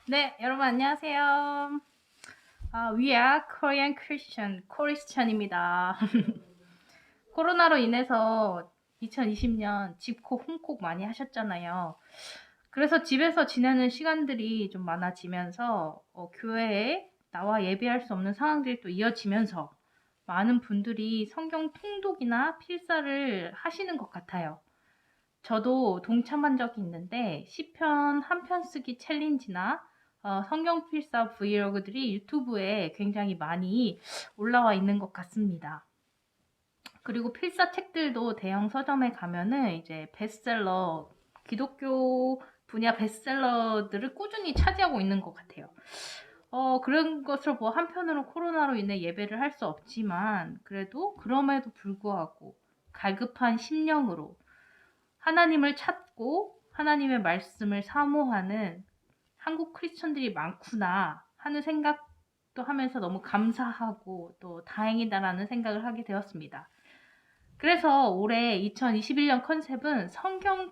네, 여러분 안녕하세요. We are Korean Christian, 크리스천입니다. 코로나로 인해서 2020년 집콕, 홈콕 많이 하셨잖아요. 그래서 집에서 지내는 시간들이 좀 많아지면서 교회에 나와 예배할 수 없는 상황들이 또 이어지면서 많은 분들이 성경 통독이나 필사를 하시는 것 같아요. 저도 동참한 적이 있는데 시편 한 편 쓰기 챌린지나 성경 필사 브이로그들이 유튜브에 굉장히 많이 올라와 있는 것 같습니다. 그리고 필사 책들도 대형 서점에 가면은 이제 베스트셀러, 기독교 분야 베스트셀러들을 꾸준히 차지하고 있는 것 같아요. 그런 것을 한편으로 코로나로 인해 예배를 할 수 없지만 그래도 그럼에도 불구하고 갈급한 심령으로 하나님을 찾고 하나님의 말씀을 사모하는 한국 크리스천들이 많구나 하는 생각도 하면서 너무 감사하고 또 다행이다라는 생각을 하게 되었습니다. 그래서 올해 2021년 컨셉은 성경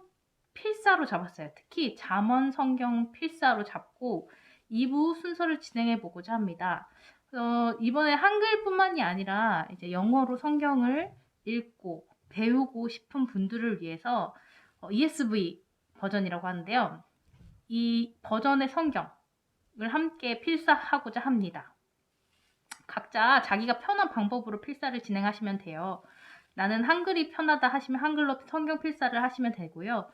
필사로 잡았어요. 특히 잠언 성경 필사로 잡고 2부 순서를 진행해 보고자 합니다. 이번에 한글뿐만이 아니라 이제 영어로 성경을 읽고 배우고 싶은 분들을 위해서 ESV 버전이라고 하는데요. 이 버전의 성경을 함께 필사하고자 합니다. 각자 자기가 편한 방법으로 필사를 진행하시면 돼요. 나는 한글이 편하다 하시면 한글로 성경 필사를 하시면 되고요.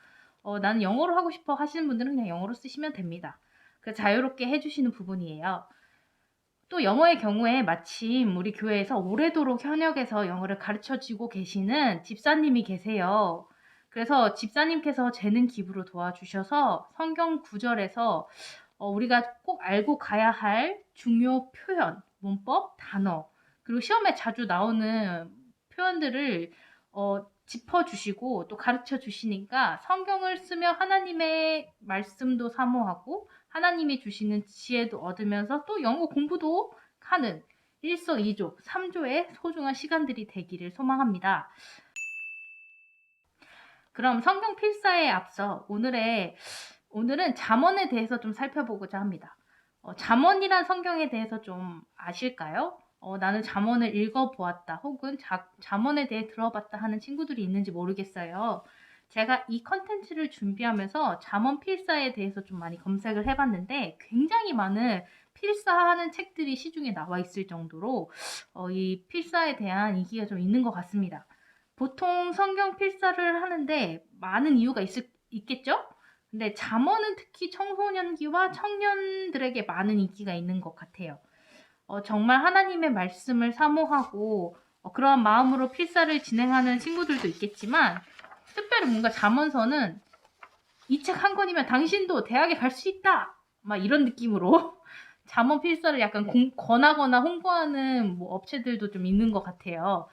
나는 영어로 하고 싶어 하시는 분들은 그냥 영어로 쓰시면 됩니다. 그래서 자유롭게 해주시는 부분이에요. 또 영어의 경우에 마침 우리 교회에서 오래도록 현역에서 영어를 가르쳐주고 계시는 집사님이 계세요. 그래서 집사님께서 재능 기부로 도와주셔서 성경 구절에서 우리가 꼭 알고 가야 할 중요 표현, 문법, 단어, 그리고 시험에 자주 나오는 표현들을 짚어주시고 또 가르쳐 주시니까 성경을 쓰며 하나님의 말씀도 사모하고 하나님이 주시는 지혜도 얻으면서 또 영어 공부도 하는 일석이조, 3조의 소중한 시간들이 되기를 소망합니다. 그럼 성경 필사에 앞서 오늘은 잠언에 대해서 좀 살펴보고자 합니다. 잠언이란 성경에 대해서 좀 아실까요? 나는 잠언을 읽어보았다 혹은 잠언에 대해 들어봤다 하는 친구들이 있는지 모르겠어요. 제가 이 컨텐츠를 준비하면서 잠언 필사에 대해서 좀 많이 검색을 해봤는데 굉장히 많은 필사하는 책들이 시중에 나와 있을 정도로 이 필사에 대한 인기가 좀 있는 것 같습니다. 보통 성경 필사를 하는데 많은 이유가 있겠죠? 근데 잠언은 특히 청소년기와 청년들에게 많은 인기가 있는 것 같아요. 정말 하나님의 말씀을 사모하고 그러한 마음으로 필사를 진행하는 친구들도 있겠지만 특별히 뭔가 잠언서는 이 책 한 권이면 당신도 대학에 갈 수 있다! 막 이런 느낌으로 잠언 필사를 약간 권하거나 홍보하는 업체들도 좀 있는 것 같아요.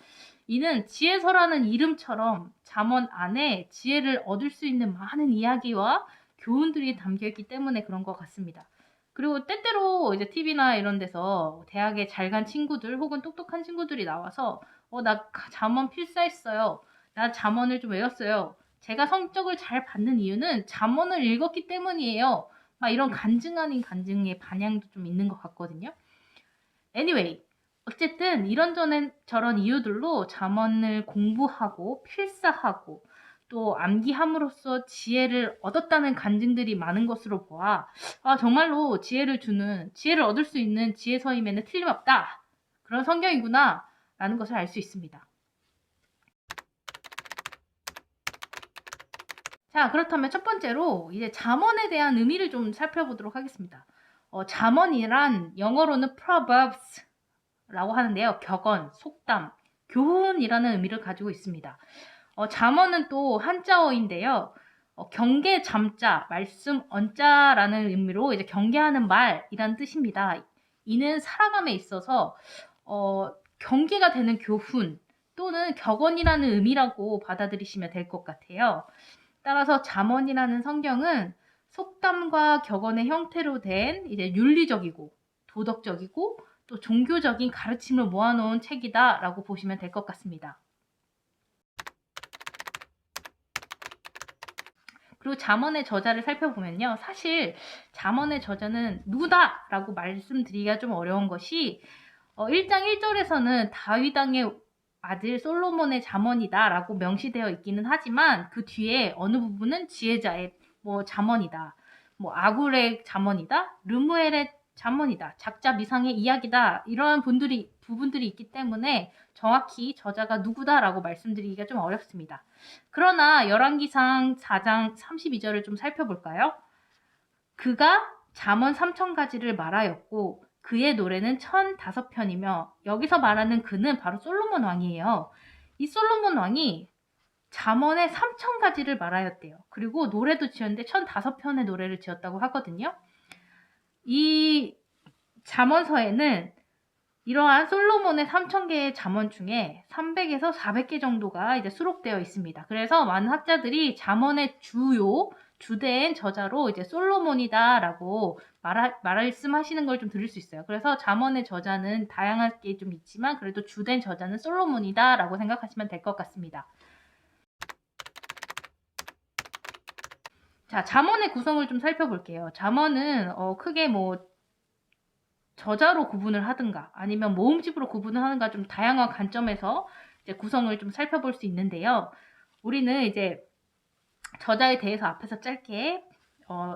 이는 지혜서라는 이름처럼 잠언 안에 지혜를 얻을 수 있는 많은 이야기와 교훈들이 담겨 있기 때문에 그런 것 같습니다. 그리고 때때로 이제 TV나 이런 데서 대학에 잘 간 친구들 혹은 똑똑한 친구들이 나와서 나 잠언 필사했어요. 나 잠언을 좀 외웠어요. 제가 성적을 잘 받는 이유는 잠언을 읽었기 때문이에요. 막 이런 간증 아닌 간증의 반향도 좀 있는 것 같거든요. Anyway, 어쨌든 이런저런 이유들로 잠언을 공부하고 필사하고 또 암기함으로써 지혜를 얻었다는 간증들이 많은 것으로 보아 정말로 지혜를 얻을 수 있는 지혜서임에는 틀림없다. 그런 성경이구나 라는 것을 알 수 있습니다. 자, 그렇다면 첫 번째로 이제 잠언에 대한 의미를 좀 살펴보도록 하겠습니다. 잠언이란 영어로는 Proverbs 라고 하는데요. 격언, 속담, 교훈이라는 의미를 가지고 있습니다. 잠언은 또 한자어인데요. 경계 잠자, 말씀 언자라는 의미로 이제 경계하는 말이란 뜻입니다. 이는 살아감에 있어서 경계가 되는 교훈 또는 격언이라는 의미라고 받아들이시면 될 것 같아요. 따라서 잠언이라는 성경은 속담과 격언의 형태로 된 이제 윤리적이고 도덕적이고 또 종교적인 가르침을 모아놓은 책이다라고 보시면 될 것 같습니다. 그리고 잠언의 저자를 살펴보면요. 사실 잠언의 저자는 누구다라고 말씀드리기가 좀 어려운 것이 1장 1절에서는 다윗 왕의 아들 솔로몬의 잠언이다라고 명시되어 있기는 하지만 그 뒤에 어느 부분은 지혜자의 잠언이다. 아굴의 잠언이다. 르무엘의 잠언이다. 작자 미상의 이야기다. 이러한 부분들이 있기 때문에 정확히 저자가 누구다라고 말씀드리기가 좀 어렵습니다. 그러나 열왕기상 4장 32절을 좀 살펴볼까요? 그가 잠언 3000가지를 말하였고 그의 노래는 1005편이며 여기서 말하는 그는 바로 솔로몬 왕이에요. 이 솔로몬 왕이 잠언의 3000가지를 말하였대요. 그리고 노래도 지었는데 1005편의 노래를 지었다고 하거든요. 이 잠언서에는 이러한 솔로몬의 3000개의 잠언 중에 300에서 400개 정도가 이제 수록되어 있습니다. 그래서 많은 학자들이 잠언의 주된 저자로 이제 솔로몬이다라고 말씀하시는 걸 좀 들을 수 있어요. 그래서 잠언의 저자는 다양하게 좀 있지만 그래도 주된 저자는 솔로몬이다라고 생각하시면 될 것 같습니다. 자, 잠언의 구성을 좀 살펴볼게요. 잠언은 크게 저자로 구분을 하든가 아니면 모음집으로 구분을 하는가 좀 다양한 관점에서 이제 구성을 좀 살펴볼 수 있는데요. 우리는 이제 저자에 대해서 앞에서 짧게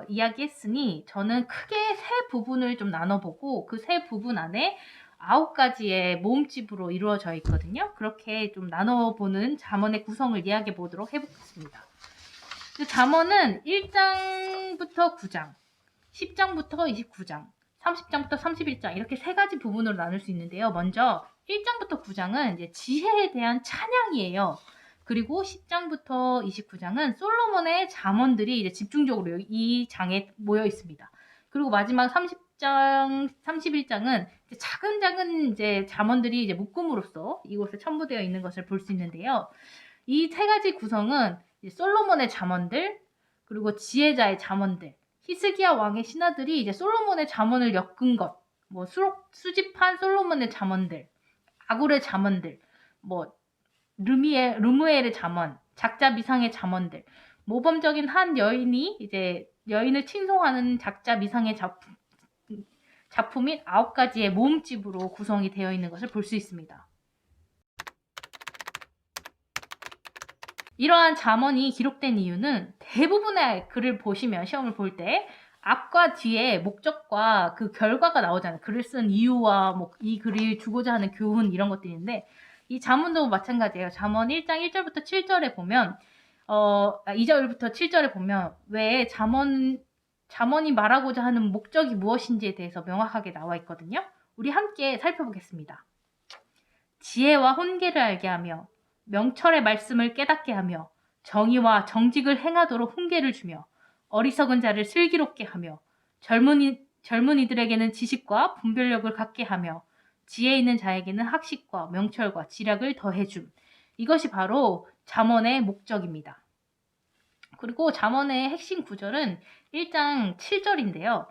이야기했으니 저는 크게 세 부분을 좀 나눠보고 그 세 부분 안에 9가지의 모음집으로 이루어져 있거든요. 그렇게 좀 나눠보는 잠언의 구성을 이야기해 보도록 해보겠습니다. 잠언은 1장부터 9장, 10장부터 29장, 30장부터 31장 이렇게 세 가지 부분으로 나눌 수 있는데요. 먼저 1장부터 9장은 이제 지혜에 대한 찬양이에요. 그리고 10장부터 29장은 솔로몬의 잠언들이 이제 집중적으로 이 장에 모여 있습니다. 그리고 마지막 30장, 31장은 차근차근 이제 잠언들이 이제 묶음으로써 이곳에 첨부되어 있는 것을 볼 수 있는데요. 이 세 가지 구성은 솔로몬의 잠언들, 그리고 지혜자의 잠언들, 히스기야 왕의 신하들이 이제 솔로몬의 잠언을 엮은 것, 수집한 솔로몬의 잠언들, 아굴의 잠언들, 르무엘의 잠언, 작자 미상의 잠언들, 모범적인 한 여인이 이제 여인을 칭송하는 작자 미상의 작품인 9가지의 모음집으로 구성이 되어 있는 것을 볼 수 있습니다. 이러한 잠언이 기록된 이유는 대부분의 글을 보시면 시험을 볼 때 앞과 뒤에 목적과 그 결과가 나오잖아요. 글을 쓴 이유와 이 글이 주고자 하는 교훈 이런 것들인데 이 잠언도 마찬가지예요. 잠언 1장 1절부터 7절에 보면 2절부터 7절에 보면 왜 잠언이 말하고자 하는 목적이 무엇인지에 대해서 명확하게 나와 있거든요. 우리 함께 살펴보겠습니다. 지혜와 혼계를 알게 하며 명철의 말씀을 깨닫게 하며 정의와 정직을 행하도록 훈계를 주며 어리석은 자를 슬기롭게 하며 젊은이들에게는 지식과 분별력을 갖게 하며 지혜 있는 자에게는 학식과 명철과 지략을 더해줌. 이것이 바로 잠언의 목적입니다. 그리고 잠언의 핵심 구절은 1장 7절인데요.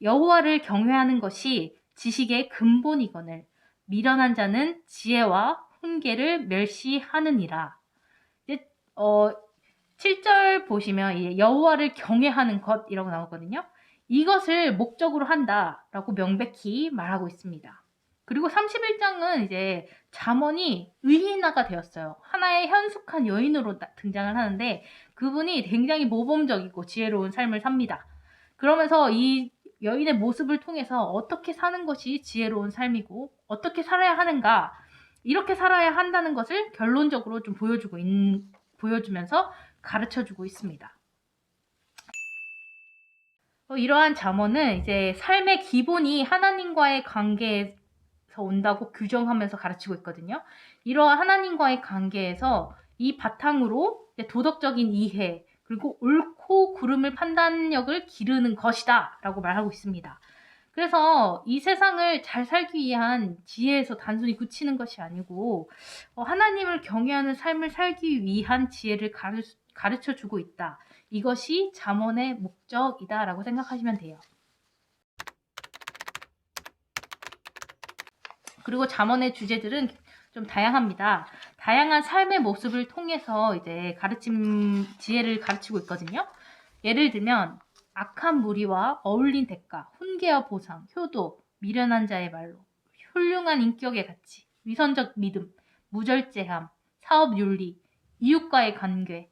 여호와를 경외하는 것이 지식의 근본이거늘 미련한 자는 지혜와 훈계를 멸시하느니라. 7절 보시면 여호와를 경외하는 것이라고 나오거든요. 이것을 목적으로 한다라고 명백히 말하고 있습니다. 그리고 31장은 이제 잠언이 의인화가 되었어요. 하나의 현숙한 여인으로 등장을 하는데 그분이 굉장히 모범적이고 지혜로운 삶을 삽니다. 그러면서 이 여인의 모습을 통해서 어떻게 사는 것이 지혜로운 삶이고 어떻게 살아야 하는가, 이렇게 살아야 한다는 것을 결론적으로 좀 보여주면서 가르쳐주고 있습니다. 이러한 잠언은 이제 삶의 기본이 하나님과의 관계에서 온다고 규정하면서 가르치고 있거든요. 이러한 하나님과의 관계에서 이 바탕으로 도덕적인 이해, 그리고 옳고 그름을 판단력을 기르는 것이다 라고 말하고 있습니다. 그래서 이 세상을 잘 살기 위한 지혜에서 단순히 그치는 것이 아니고 하나님을 경외하는 삶을 살기 위한 지혜를 가르쳐주고 있다. 이것이 잠언의 목적이다 라고 생각하시면 돼요. 그리고 잠언의 주제들은 좀 다양합니다. 다양한 삶의 모습을 통해서 이제 지혜를 가르치고 있거든요. 예를 들면 악한 무리와 어울린 대가, 훈계와 보상, 효도, 미련한 자의 말로, 훌륭한 인격의 가치, 위선적 믿음, 무절제함, 사업 윤리, 이웃과의 관계,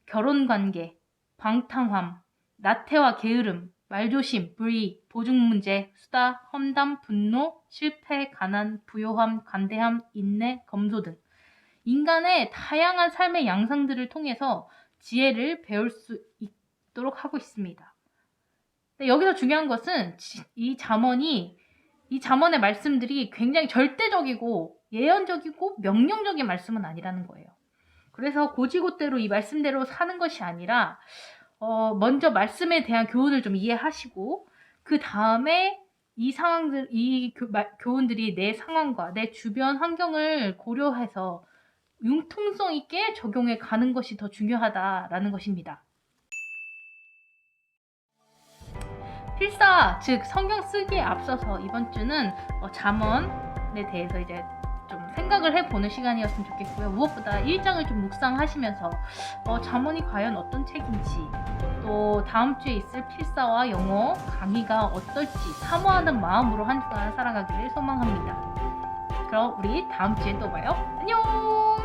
결혼 관계, 방탕함, 나태와 게으름, 말조심, 불의, 보증 문제, 수다, 험담, 분노, 실패, 가난, 부요함, 관대함, 인내, 검소 등 인간의 다양한 삶의 양상들을 통해서 지혜를 배울 수 있도록 하고 있습니다. 여기서 중요한 것은 이 잠언의 말씀들이 굉장히 절대적이고 예언적이고 명령적인 말씀은 아니라는 거예요. 그래서 고지고대로 이 말씀대로 사는 것이 아니라 먼저 말씀에 대한 교훈을 좀 이해하시고 그 다음에 이 교훈들이 내 상황과 내 주변 환경을 고려해서 융통성 있게 적용해 가는 것이 더 중요하다라는 것입니다. 필사, 즉 성경 쓰기에 앞서서 이번 주는 잠언에 대해서 이제 좀 생각을 해보는 시간이었으면 좋겠고요. 무엇보다 1장을 좀 묵상하시면서 잠언이 과연 어떤 책인지, 또 다음 주에 있을 필사와 영어 강의가 어떨지 사모하는 마음으로 한 주간 살아가기를 소망합니다. 그럼 우리 다음 주에 또 봐요. 안녕!